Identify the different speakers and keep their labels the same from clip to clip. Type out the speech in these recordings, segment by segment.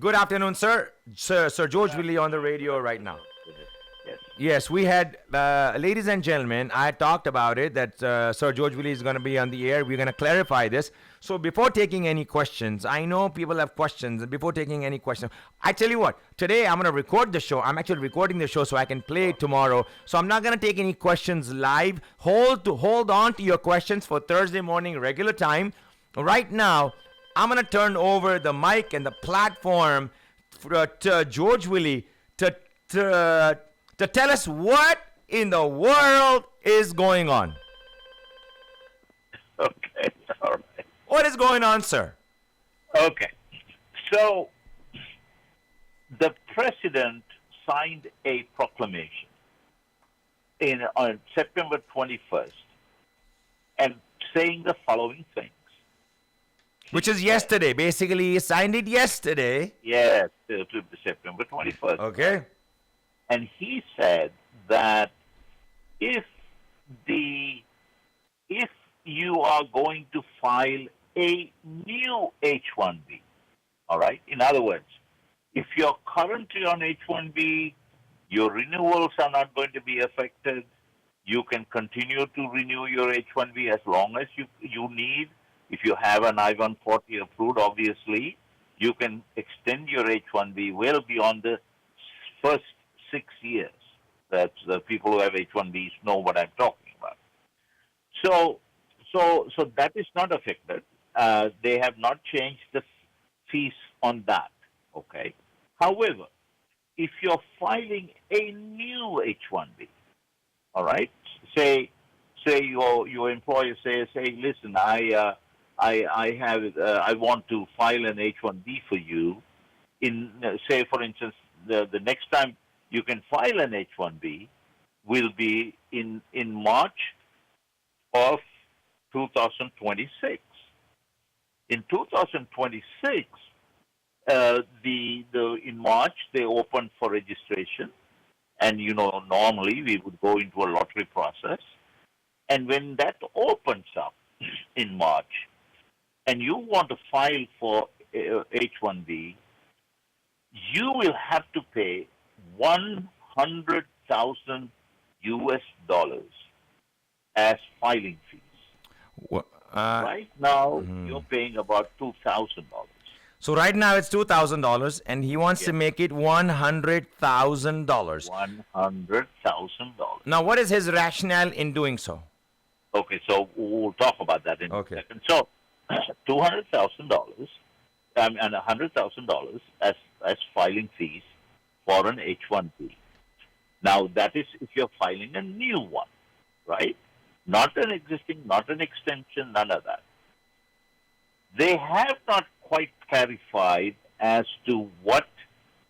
Speaker 1: Good afternoon, sir. Sir George Willy on the radio right now.
Speaker 2: Yes.
Speaker 1: Yes, we had, ladies and gentlemen, I talked about it that Sir George Willy is going to be on the air. We're going to clarify this. So before taking any questions, I know people have questions. And before taking any questions, I tell you what, today I'm going to record the show. I'm actually recording the show so I can play it tomorrow. So I'm not going to take any questions live. Hold on to your questions for Thursday morning regular time. Right now, I'm going to turn over the mic and the platform to George Willy to tell us what in the world is going on.
Speaker 2: Okay. All right.
Speaker 1: What is going on, sir?
Speaker 2: Okay. So the president signed a proclamation on September 21st and saying the following things.
Speaker 1: Which is yesterday. Basically, he signed it yesterday.
Speaker 2: Yes, to September 21st.
Speaker 1: Okay.
Speaker 2: And he said that if you are going to file a new H1B, all right? In other words, if you're currently on H1B, your renewals are not going to be affected. You can continue to renew your H1B as long as you need. If you have an I-140 approved, obviously, you can extend your H1B well beyond the first 6 years. That's the people who have H1Bs know what I'm talking about. So that is not affected. They have not changed the fees on that. Okay. However, if you're filing a new H1B, all right, say your employer says, hey, listen, I want to file an H1B for you. In say, for instance, the next time you can file an H1B will be in March of 2026. In 2026, in March they open for registration, and normally we would go into a lottery process, and when that opens up in March, and you want to file for H1B, you will have to pay $100,000 US as filing fees. Right now, you're paying about $2,000.
Speaker 1: So right now it's $2,000, and he wants to make it $100,000.
Speaker 2: $100,000.
Speaker 1: Now, what is his rationale in doing so?
Speaker 2: Okay, so we'll talk about that in a second. So, $200,000 and $100,000 as filing fees for an H1B. Now, that is if you're filing a new one, right? Not an existing, not an extension, none of that. They have not quite clarified as to what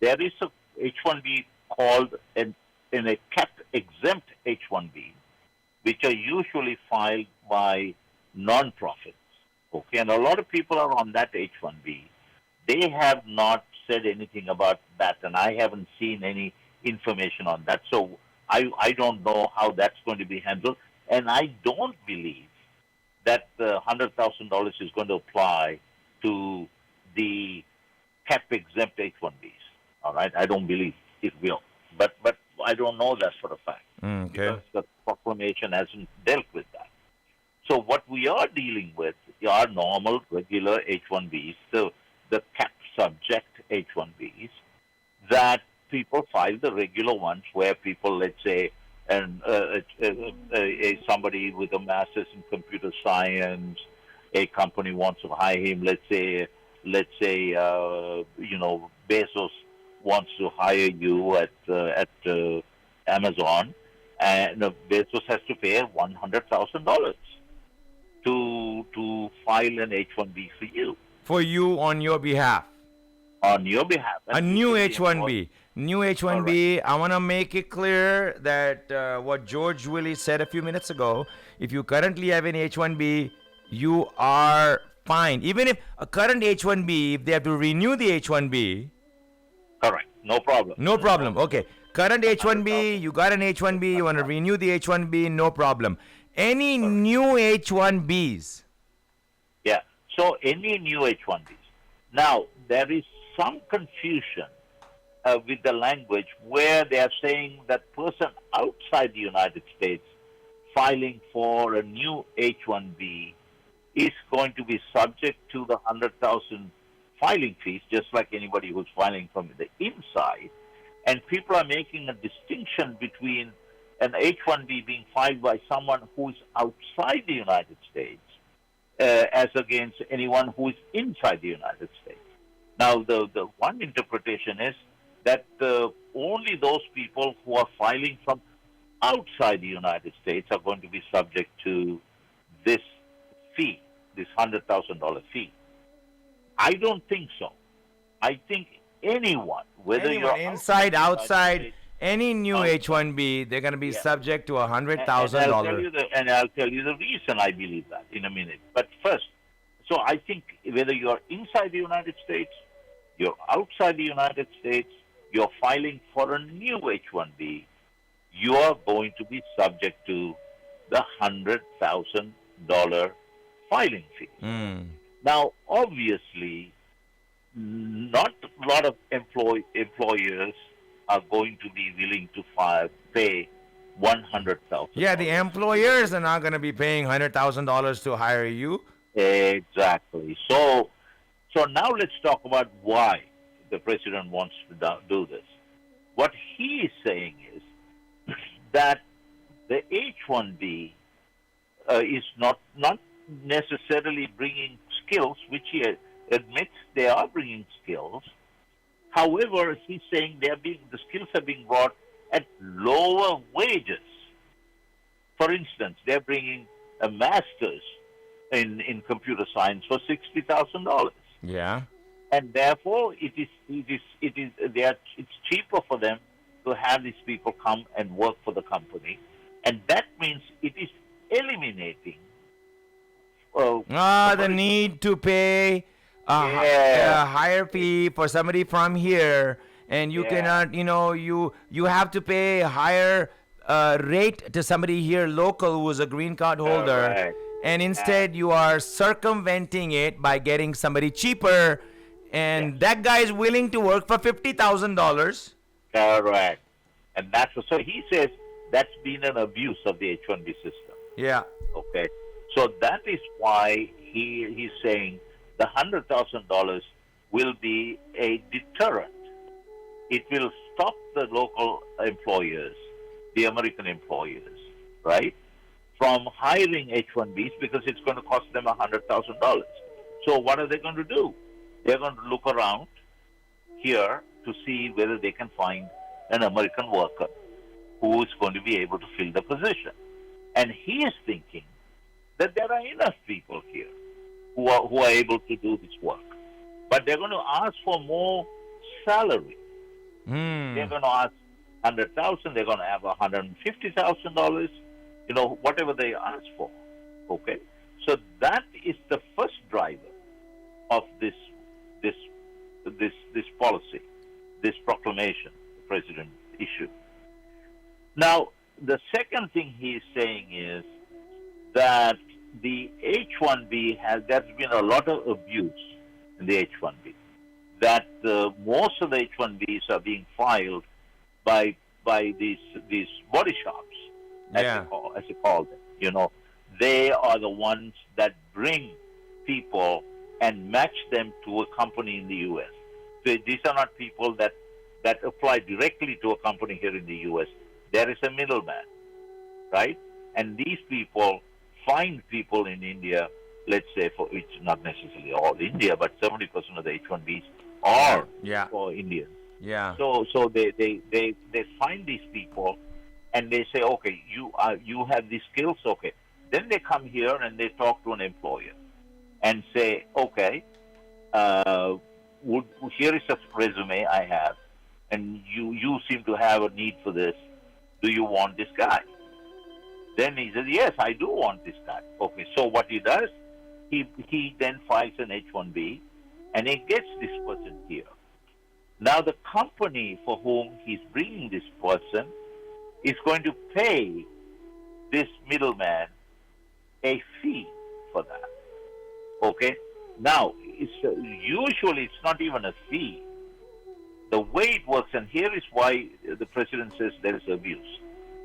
Speaker 2: there is a H1B called in a cap-exempt H1B, which are usually filed by non-profits. Okay, and a lot of people are on that H1B. They have not said anything about that, and I haven't seen any information on that. So I don't know how that's going to be handled, and I don't believe that the $100,000 is going to apply to the cap-exempt H1Bs. All right, I don't believe it will, but I don't know that for a fact because the proclamation hasn't dealt with that. So what we are dealing with are normal, regular H1Bs, the cap-subject H1Bs that people file, the regular ones where people, let's say, and somebody with a master's in computer science, a company wants to hire him. Let's say, Bezos wants to hire you at Amazon, and Bezos has to pay $100,000 to file an H1B for you.
Speaker 1: For you on your behalf.
Speaker 2: On your behalf.
Speaker 1: A new H1B. New H1B. Right. I want to make it clear that what George Willy said a few minutes ago, if you currently have an H1B, you are fine. Even if a current H1B, if they have to renew the H1B.
Speaker 2: Correct. No problem.
Speaker 1: No problem. Okay. Current H1B, you got an H1B, you want to renew the H1B, no problem. Any new H1Bs?
Speaker 2: Yeah. So any new H1Bs. Now, there is some confusion with the language where they are saying that person outside the United States filing for a new H1B is going to be subject to the 100,000 filing fees, just like anybody who's filing from the inside. And people are making a distinction between an H1B being filed by someone who is outside the United States as against anyone who is inside the United States. Now, the one interpretation is that only those people who are filing from outside the United States are going to be subject to this fee, this $100,000 fee. I don't think so. I think anyone, whether you're
Speaker 1: inside, outside, any new H1B, they're going to be subject to $100,000.
Speaker 2: And I'll tell you the reason I believe that in a minute. But first, so I think whether you're inside the United States, you're outside the United States, you're filing for a new H1B, you are going to be subject to the $100,000 filing fee. Now, obviously, not a lot of employers are going to be willing to pay $100,000.
Speaker 1: Yeah, the employers are not going to be paying $100,000 to hire you.
Speaker 2: Exactly. So now let's talk about why the president wants to do this. What he is saying is that the H1B is not necessarily bringing skills, which he admits they are bringing skills. However, he's saying the skills are being brought at lower wages. For instance, they're bringing a master's in computer science for $60,000.
Speaker 1: Yeah.
Speaker 2: And therefore, it's cheaper for them to have these people come and work for the company, and that means it is eliminating
Speaker 1: the need to pay a higher fee for somebody from here, and you cannot, you have to pay a higher rate to somebody here local who is a green card holder,
Speaker 2: Correct.
Speaker 1: And instead you are circumventing it by getting somebody cheaper, and that guy is willing to work for $50,000.
Speaker 2: Correct. And so he says that's been an abuse of the H1B system.
Speaker 1: Yeah.
Speaker 2: Okay. So that is why he's saying the $100,000 will be a deterrent. It will stop the local employers, the American employers, right, from hiring H1Bs because it's going to cost them $100,000. So what are they going to do? They're going to look around here to see whether they can find an American worker who is going to be able to fill the position. And he is thinking that there are enough people here who are able to do this work. But they're going to ask for more salary. They're going to ask $100,000. They're going to have $150,000. Whatever they ask for. Okay, so that is the first driver of this policy, this proclamation the president issued. Now, the second thing he is saying is that the H1B there's been a lot of abuse in the H1B. That most of the H1Bs are being filed by these body shops, as you call them. They are the ones that bring people and match them to a company in the U.S. So these are not people that apply directly to a company here in the U.S. There is a middleman, right? And these people find people in India, let's say, it's not necessarily all India, but 70% of the H1Bs are for Indians.
Speaker 1: Yeah.
Speaker 2: So they find these people and they say, okay, you have these skills, okay. Then they come here and they talk to an employer and say, okay, here is a resume I have, and you seem to have a need for this. Do you want this guy? Then he says, yes, I do want this guy. Okay, so what he does, he then files an H1B, and he gets this person here. Now the company for whom he's bringing this person is going to pay this middleman a fee for that. Okay? Now, usually it's not even a fee. works, and here is why the president says there is abuse.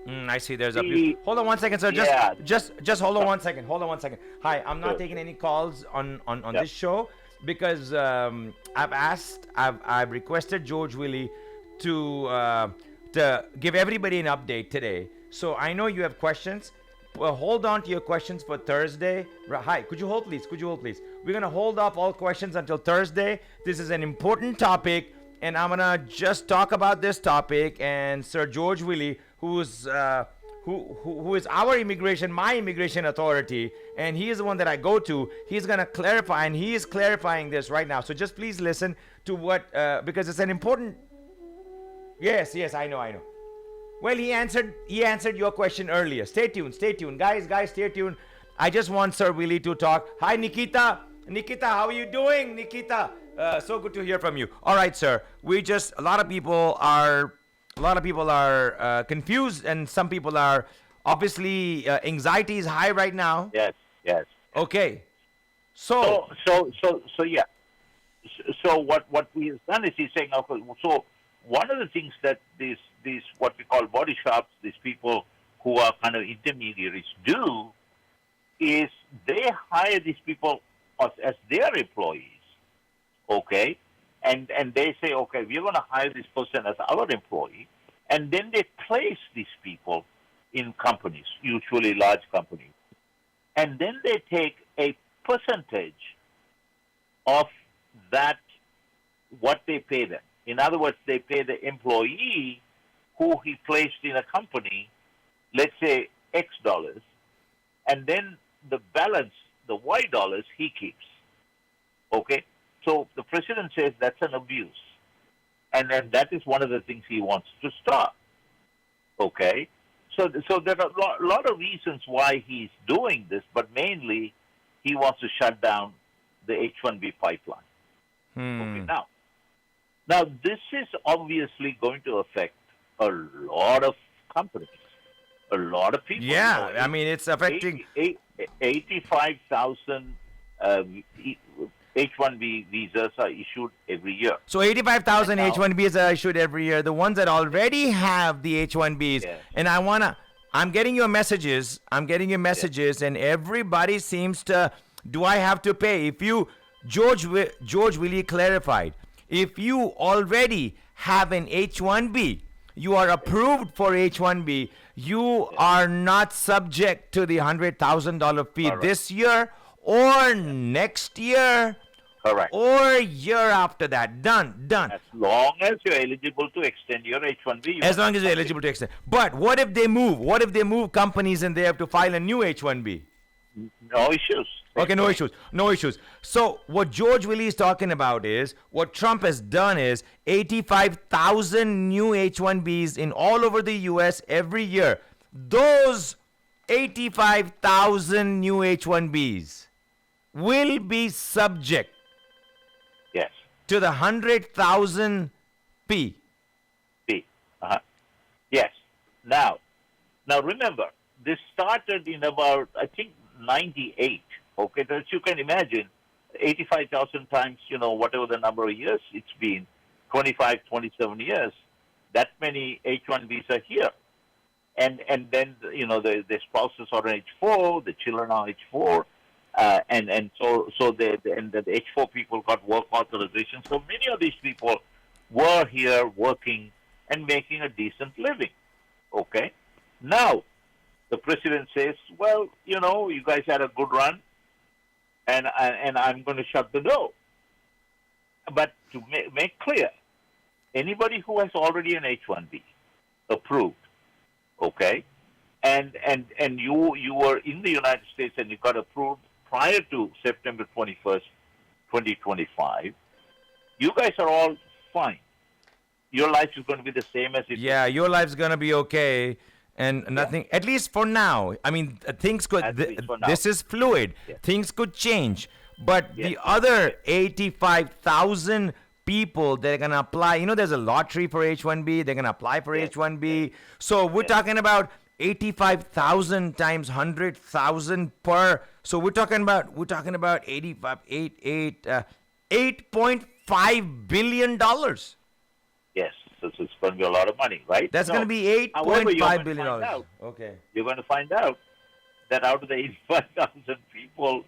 Speaker 1: I see. There's abuse. Hold on one second, sir. Just hold on one second. Hold on one second. Hi, I'm not taking any calls on this show because I've requested George Willy to give everybody an update today. So I know you have questions. Well, hold on to your questions for Thursday. Hi, could you hold please? We're gonna hold off all questions until Thursday. This is an important topic, and I'm gonna just talk about this topic. And Sir George Willy, who is my immigration authority, and he is the one that I go to. He's gonna clarify, and he is clarifying this right now. So just please listen to what because it's an important. Yes, I know. Well, he answered your question earlier. Stay tuned, guys, stay tuned. I just want Sir Willy to talk. Hi, Nikita, how are you doing, Nikita? So good to hear from you. All right, sir. A lot of people are confused, and some people are obviously anxiety is high right now.
Speaker 2: Yes.
Speaker 1: Okay.
Speaker 2: So yeah. So what we have done is he's saying, okay, so one of the things that these what we call body shops, these people who are kind of intermediaries do, is they hire these people as their employees, okay? And they say, okay, we're going to hire this person as our employee, and then they place these people in companies, usually large companies, and then they take a percentage of that, what they pay them. In other words, they pay the employee who he placed in a company, let's say X dollars, and then the balance, the Y dollars, he keeps. Okay? So the president says that's an abuse. And then that is one of the things he wants to stop. Okay? So there are a lot of reasons why he's doing this, but mainly he wants to shut down the H1B pipeline. Okay, now, this is obviously going to affect a lot of companies, a lot of people.
Speaker 1: Yeah, I mean, it's affecting
Speaker 2: 85,000 H1B visas are issued every year.
Speaker 1: So 85,000 H1Bs are issued every year. The ones that already have the H1Bs,
Speaker 2: yes.
Speaker 1: And I'm getting your messages.
Speaker 2: Yes.
Speaker 1: And everybody seems to. Do I have to pay? If you, George Willy clarified. If you already have an H1B, you are approved for H1B, you are not subject to the $100,000 fee this year or next year.
Speaker 2: Correct.
Speaker 1: Or year after that. Done.
Speaker 2: As long as you're eligible to extend your H1B.
Speaker 1: As long as you're eligible to extend. But what if they move? What if they move companies and they have to file a new H1B?
Speaker 2: No issues.
Speaker 1: Okay, no issues. So what George Willy is talking about is, what Trump has done is 85,000 new H1Bs in all over the U.S. every year. Those 85,000 new H1Bs will be subject to the 100,000 P.
Speaker 2: Yes. Now remember, this started in about, I think, 98. Okay, so you can imagine 85,000 times, whatever the number of years it's been, 25, 27 years, that many H1Bs are here. And then, the spouses are on H4, the children are H4, and so the H4 people got work authorization. So many of these people were here working and making a decent living. Okay? Now, the president says, well, you guys had a good run, and I'm going to shut the door. But to make clear, anybody who has already an H1B approved, okay, and you were in the United States and you got approved prior to September 21st, 2025, you guys are all fine. Your life is going to be the same as it.
Speaker 1: Yeah, your life's going to be okay. And nothing, at least for now. I mean, things could, this is fluid.
Speaker 2: Yes.
Speaker 1: Things could change. But the other 85,000 people that are going to apply, there's a lottery for H1B. They're going to apply for H1B. So we're talking about 85,000 times 100,000 per. So we're talking about $8.5 billion.
Speaker 2: Yes. So it's going to be a lot of money, right?
Speaker 1: That's going to be
Speaker 2: however,
Speaker 1: $8.5 billion. Okay.
Speaker 2: You're going to find out that out of the 85,000 people,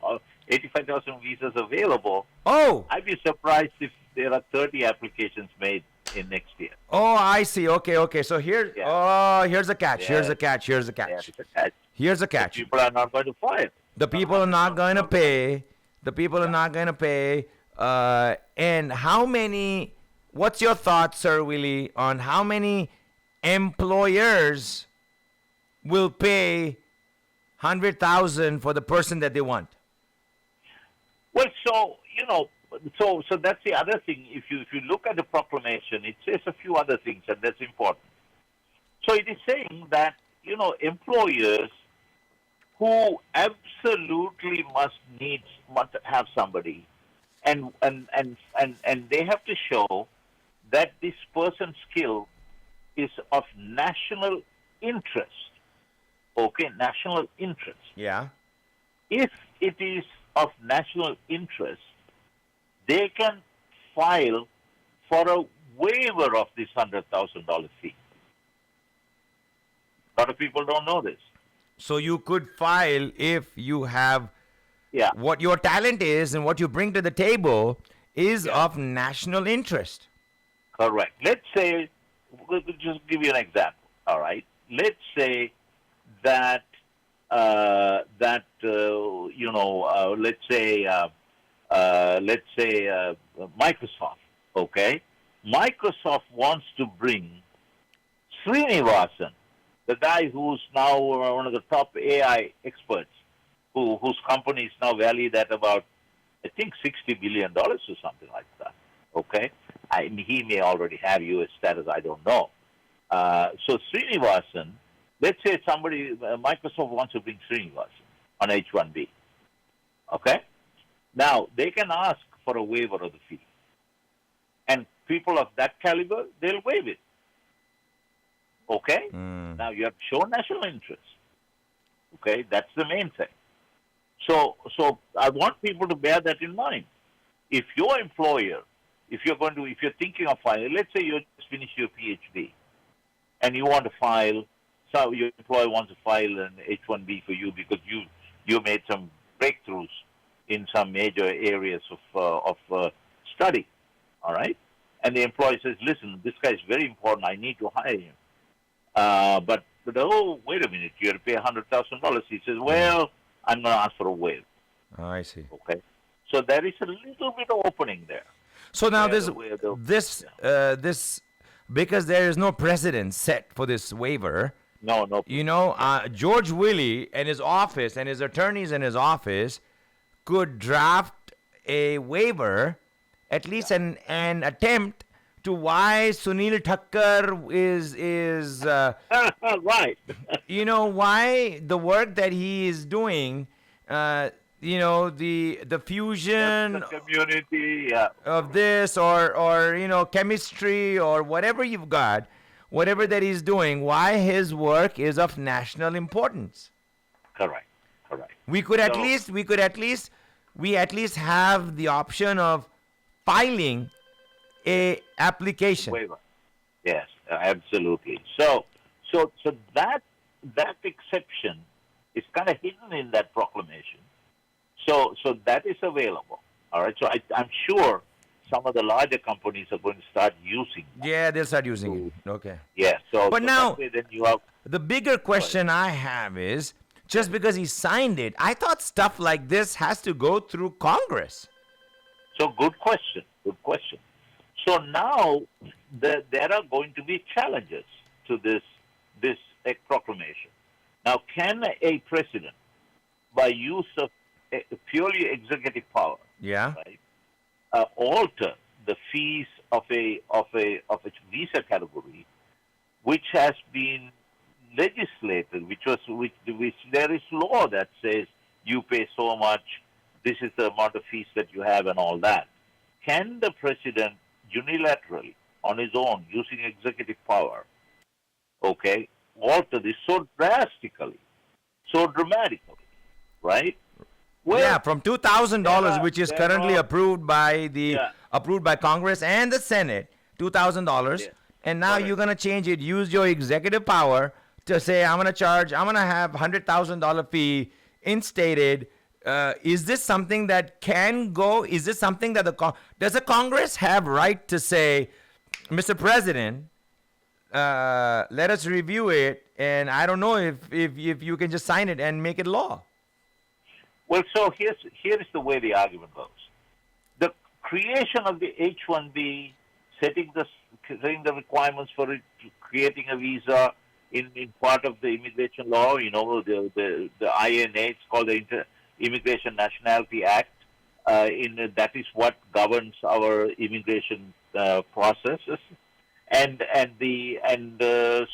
Speaker 2: 85,000 visas available, I'd be surprised if there are 30 applications made in next year.
Speaker 1: Oh, I see. Okay. So here's a catch.
Speaker 2: Yeah.
Speaker 1: Here's a catch. Here's a catch.
Speaker 2: Yeah,
Speaker 1: Here's a catch.
Speaker 2: The people are not going to file.
Speaker 1: The people are not going to pay. The people are not going to pay. And how many? What's your thoughts, Sir Willy, on how many employers will pay 100,000 for the person that they want?
Speaker 2: Well, so that's the other thing. If you look at the proclamation, it says a few other things, and that's important. So it is saying that employers who absolutely must have somebody, and they have to show that this person's skill is of national interest. Okay, national interest.
Speaker 1: Yeah.
Speaker 2: If it is of national interest, they can file for a waiver of this $100,000 fee. A lot of people don't know this.
Speaker 1: So you could file if you have what your talent is and what you bring to the table is of national interest.
Speaker 2: Correct. Let's say, we'll just give you an example. All right. Let's say that Microsoft. Okay, Microsoft wants to bring Srinivasan, the guy who's now one of the top AI experts, whose company is now valued at about, I think, $60 billion or something like that. Okay, he may already have U.S. status. I don't know. So Srinivasan, let's say Microsoft wants to bring Srinivasan on H1B. Okay, now they can ask for a waiver of the fee, and people of that caliber, they'll waive it. Okay, now you have shown national interest. Okay, that's the main thing. So I want people to bear that in mind. If your employer, if you're thinking of filing, let's say you just finished your PhD, and you want to file, so your employer wants to file an H1B for you because you made some breakthroughs in some major areas of study, all right? And the employer says, listen, this guy is very important. I need to hire him. But wait a minute, you have to pay $100,000. He says, well, I'm going to ask for a waiver.
Speaker 1: Oh, I see.
Speaker 2: Okay. So there is a little bit of opening there.
Speaker 1: So now this because there is no precedent set for this waiver.
Speaker 2: No.
Speaker 1: George Willy and his office and his attorneys in his office could draft a waiver, at least an attempt to why Sunil Thakkar is
Speaker 2: right.
Speaker 1: Why the work that he is doing, the fusion
Speaker 2: the community
Speaker 1: of this or chemistry or whatever you've got, whatever that he's doing, why his work is of national importance.
Speaker 2: Correct.
Speaker 1: We at least have the option of filing a application.
Speaker 2: Waiver. Yes, absolutely. So that exception is kind of hidden in that proclamation. So that is available. All right. So I'm sure some of the larger companies are going to start using that.
Speaker 1: Yeah, they'll start using it. Okay.
Speaker 2: Yeah. But
Speaker 1: now
Speaker 2: then you have
Speaker 1: the bigger question I have is, just because he signed it, I thought stuff like this has to go through Congress.
Speaker 2: So good question. So now there are going to be challenges to this proclamation. Now, can a president, by use of purely executive power, right, alter the fees of a visa category, which has been legislated, which there is law that says you pay so much, this is the amount of fees that you have, and all that. Can the president unilaterally, on his own, using executive power, alter this so drastically, so dramatically, right?
Speaker 1: Well, from $2,000, which is currently approved by Congress and the Senate, $2,000 and now you're going to change it. Use your executive power to say, I'm going to have $100,000 fee instated. Is this something that can go? Is this something that does the Congress have right to say, Mr. President, let us review it, and I don't know if you can just sign it and make it law?
Speaker 2: Well, so here is the way the argument goes. The creation of the H1B, setting the requirements for it, creating a visa in part of the immigration law, the INA, it's called the Immigration Nationality Act. That is what governs our immigration processes,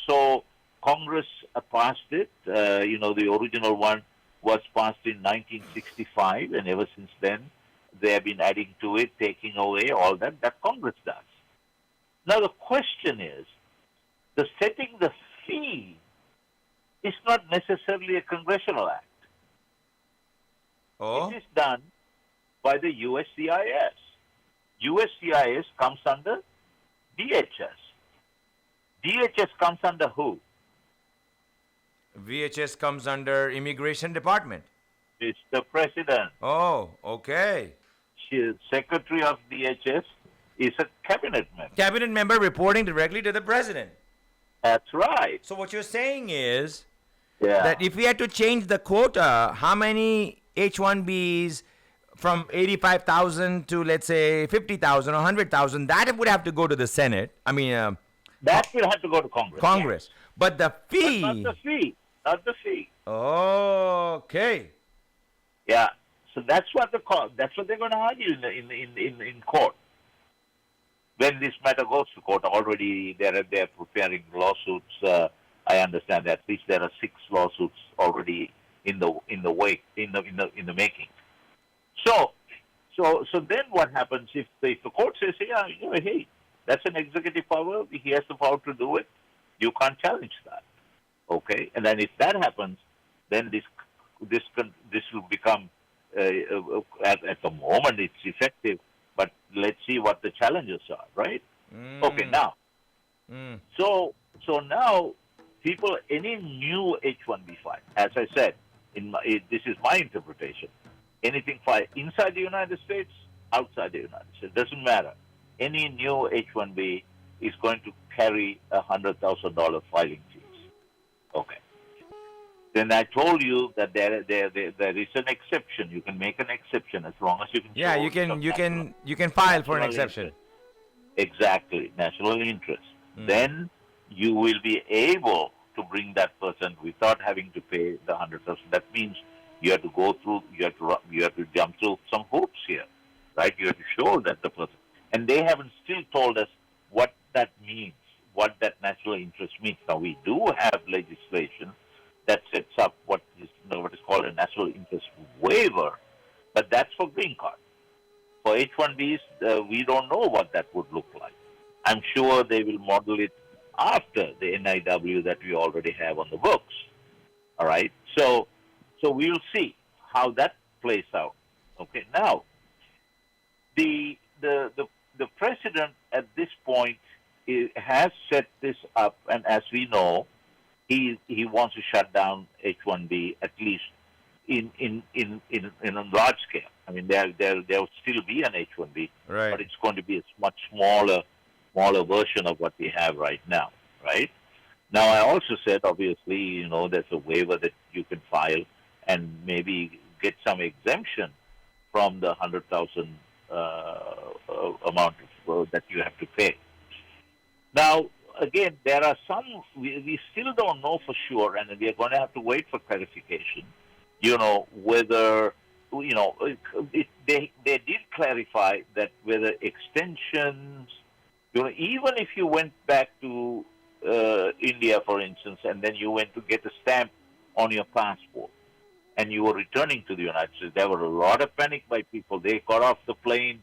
Speaker 2: so Congress passed it. The original one was passed in 1965, and ever since then they have been adding to it, taking away all that Congress does. Now the question is, the setting the fee is not necessarily a congressional act.
Speaker 1: Oh?
Speaker 2: It is done by the USCIS. USCIS comes under DHS. DHS comes under who?
Speaker 1: VHS comes under Immigration Department.
Speaker 2: It's the president.
Speaker 1: Oh, okay.
Speaker 2: Secretary of DHS is a cabinet member.
Speaker 1: Cabinet member reporting directly to the president.
Speaker 2: That's right.
Speaker 1: So what you're saying is that if we had to change the quota, how many H1Bs from 85,000 to, let's say, 50,000 or 100,000, that would have to go to the Senate. I mean,
Speaker 2: that will have to go to Congress.
Speaker 1: Congress. Yes. But the fee.
Speaker 2: But not the fee. Not the fee.
Speaker 1: Okay.
Speaker 2: Yeah. So that's what they're going to argue in court. When this matter goes to court, already they're preparing lawsuits. I understand that at least there are 6 lawsuits already in the making. So then what happens if the court says, hey, that's an executive power. He has the power to do it. You can't challenge that. Okay, and then if that happens, then this will become at the moment it's effective, but let's see what the challenges are, right? Okay, now, so now people, any new H1B file, as I said, this is my interpretation. Anything filed inside the United States, outside the United States, doesn't matter. Any new H1B is going to carry $100,000 filing fees. Okay. Then I told you that there is an exception. You can make an exception as long as you can.
Speaker 1: Yeah, you can file for an exception.
Speaker 2: Interest. Exactly, national interest. Then you will be able to bring that person without having to pay the $100,000. That means you have to go through. You have to jump through some hoops here, right? You have to show that the person, and they haven't still told us what that means, what that national interest means. Now we do have legislation that sets up what is called a national interest waiver, but that's for green card. For H1Bs, we don't know what that would look like. I'm sure they will model it after the NIW that we already have on the books. All right, so we'll see how that plays out. Okay, now the president at this point has set this up, and as we know, he wants to shut down H1B at least in a large scale. I mean, there will still be an H1B,
Speaker 1: right,
Speaker 2: but it's going to be a much smaller version of what we have right now. Right now, I also said obviously, there's a waiver that you can file and maybe get some exemption from the 100,000 amount that you have to pay. Now, again, there are some, we still don't know for sure, and we are going to have to wait for clarification, whether, they did clarify that whether extensions, even if you went back to India, for instance, and then you went to get a stamp on your passport, and you were returning to the United States, there were a lot of panic by people. They got off the plane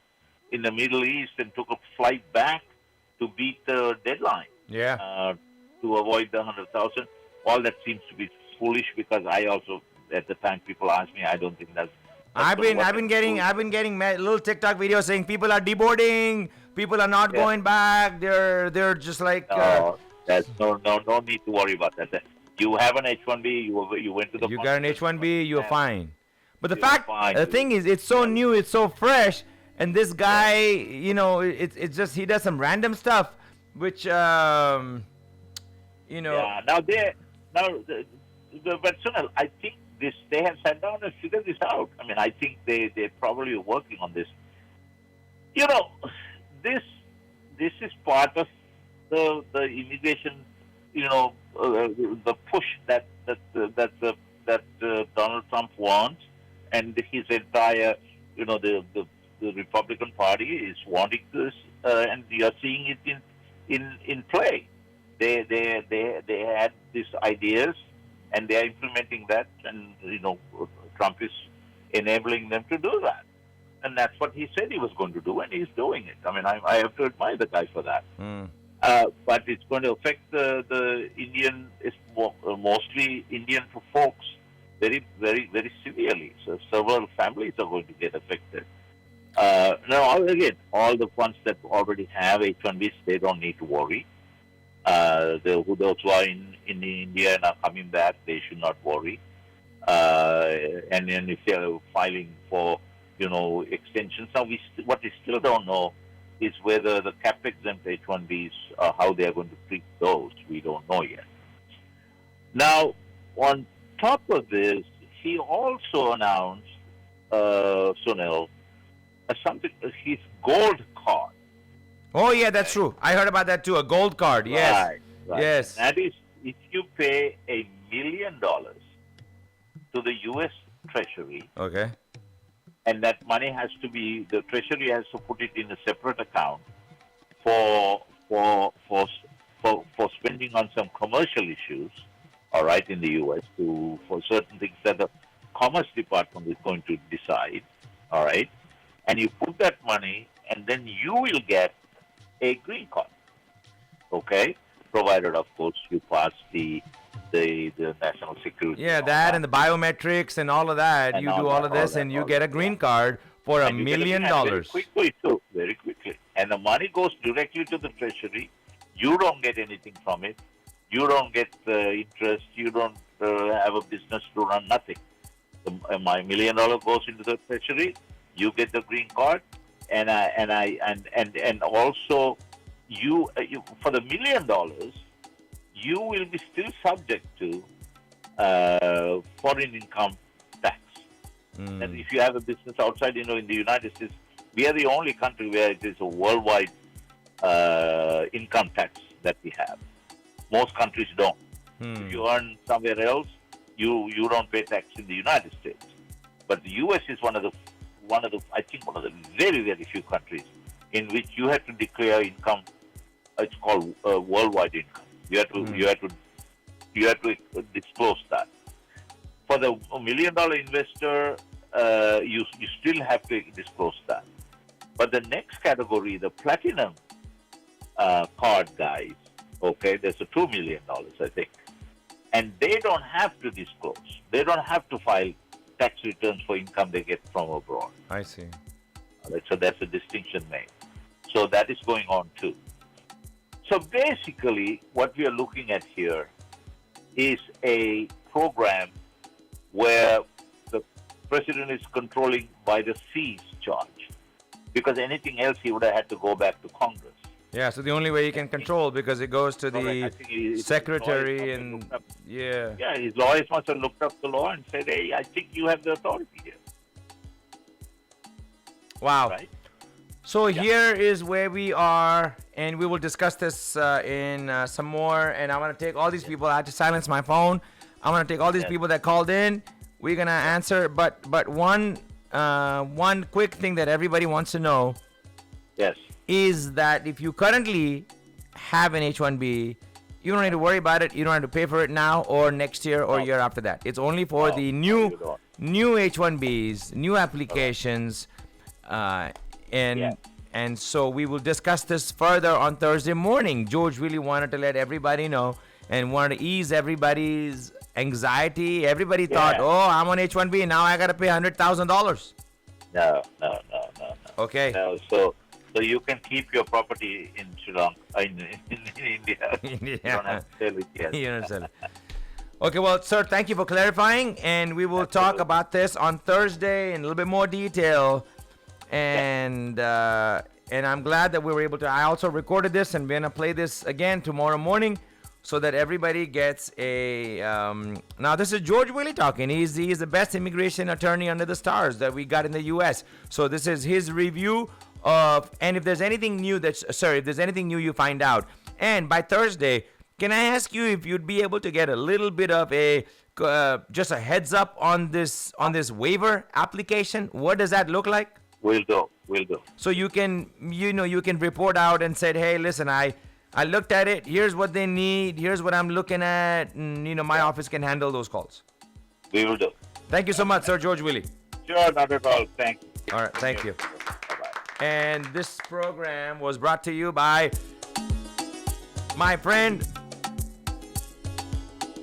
Speaker 2: in the Middle East and took a flight back to beat the deadline.
Speaker 1: Yeah.
Speaker 2: To avoid the 100,000. All that seems to be foolish, because I also, at the time, people asked me, I don't think
Speaker 1: I've been getting little TikTok videos saying people are deboarding, people are not going back. They're just like.
Speaker 2: No, that's no need to worry about that. You have an H1B. You went to the.
Speaker 1: You got an H1B. You're fine. But the
Speaker 2: Fine.
Speaker 1: thing is, it's so new, it's so fresh, and this guy, it's just he does some random stuff, which
Speaker 2: Yeah. But Sunil, I think they have sat down and figured this out. I mean, I think they're probably working on this. This is part of the immigration, the push that Donald Trump wants, and his entire, the Republican Party is wanting this, and you are seeing it in play. They had these ideas, and they are implementing that, and Trump is enabling them to do that, and that's what he said he was going to do, and he's doing it. I mean, I have to admire the guy for that. But it's going to affect the Indian, mostly Indian folks, very, very, very severely. So several families are going to get affected. Now, again, all the ones that already have H1Bs, they don't need to worry. Those who are in India and are coming back, they should not worry. And then if they're filing for, extensions, now what we still don't know is whether the cap-exempt H1Bs, how they are going to treat those. We don't know yet. Now, on top of this, he also announced, Sunil, his gold card.
Speaker 1: Oh yeah, that's true. I heard about that too. A gold card. Yes.
Speaker 2: Right.
Speaker 1: Yes.
Speaker 2: That is, if you pay $1 million to the U.S. Treasury.
Speaker 1: Okay.
Speaker 2: And that money the Treasury has to put it in a separate account for spending on some commercial issues, all right, in the U.S. for certain things that the Commerce Department is going to decide, all right, and you put that money, and then you will get a green card, okay, provided, of course, you pass the national security.
Speaker 1: Yeah, that and the biometrics and all of that. You do all of this, and you get a green card for $1 million.
Speaker 2: Very quickly, too. Very quickly. And the money goes directly to the Treasury. You don't get anything from it. You don't get interest. You don't have a business to run, nothing. My $1 million goes into the Treasury. You get the green card, and also you for the $1 million, you will be still subject to foreign income tax. And if you have a business outside, in the United States, we are the only country where it is a worldwide income tax that we have. Most countries don't. If you earn somewhere else, you don't pay tax in the United States. But the U.S. is one of the very, very few countries in which you have to declare income. It's called worldwide income. You have to disclose that. For the $1 million investor, you still have to disclose that. But the next category, the platinum card guys, okay, there's a $2 million, I think, and they don't have to disclose. They don't have to file tax returns for income they get from abroad.
Speaker 1: I see.
Speaker 2: Right, so that's a distinction made. So that is going on too. So basically, what we are looking at here is a program where the president is controlling by the fees charge, because anything else he would have had to go back to Congress.
Speaker 1: Yeah, so the only way he can control, because it goes to the secretary and
Speaker 2: Yeah, his lawyers must have looked up the law and said, hey, I think you have the authority here.
Speaker 1: Wow.
Speaker 2: Right?
Speaker 1: So here is where we are, and we will discuss this in some more. And I want to take all these people. I had to silence my phone. I want to take all these people that called in. We're gonna answer, but one quick thing that everybody wants to know.
Speaker 2: Yes.
Speaker 1: Is that if you currently have an H1B, you don't need to worry about it. You don't have to pay for it now or next year or year after that. It's only for the new H1Bs, new applications, and so we will discuss this further on Thursday morning. George really wanted to let everybody know and wanted to ease everybody's anxiety. Everybody thought, oh, I'm on H1B, now I got to pay $100,000.
Speaker 2: No.
Speaker 1: Okay.
Speaker 2: No, so you can keep your property in Sri Lanka, in India. You don't have to sell it yet.
Speaker 1: You don't sell it. Okay, well, sir, thank you for clarifying, and we will talk about this on Thursday in a little bit more detail. And I'm glad that we were able to. I also recorded this, and we're gonna play this again tomorrow morning, so that everybody gets a. Now, this is George Willy talking. He's the best immigration attorney under the stars that we got in the U.S. So this is his review of, and if there's anything new if there's anything new you find out, and by Thursday. Can I ask you if you'd be able to get a little bit of a just a heads up on this waiver application? What does that look like?
Speaker 2: We'll do.
Speaker 1: So you can report out and say, hey, listen, I looked at it. Here's what they need. Here's what I'm looking at. And, my office can handle those calls.
Speaker 2: We will do.
Speaker 1: Thank you so much, Sir George Willy.
Speaker 2: Sure, not at all. Thank you.
Speaker 1: All right, thank you.
Speaker 2: Bye-bye.
Speaker 1: And this program was brought to you by my friend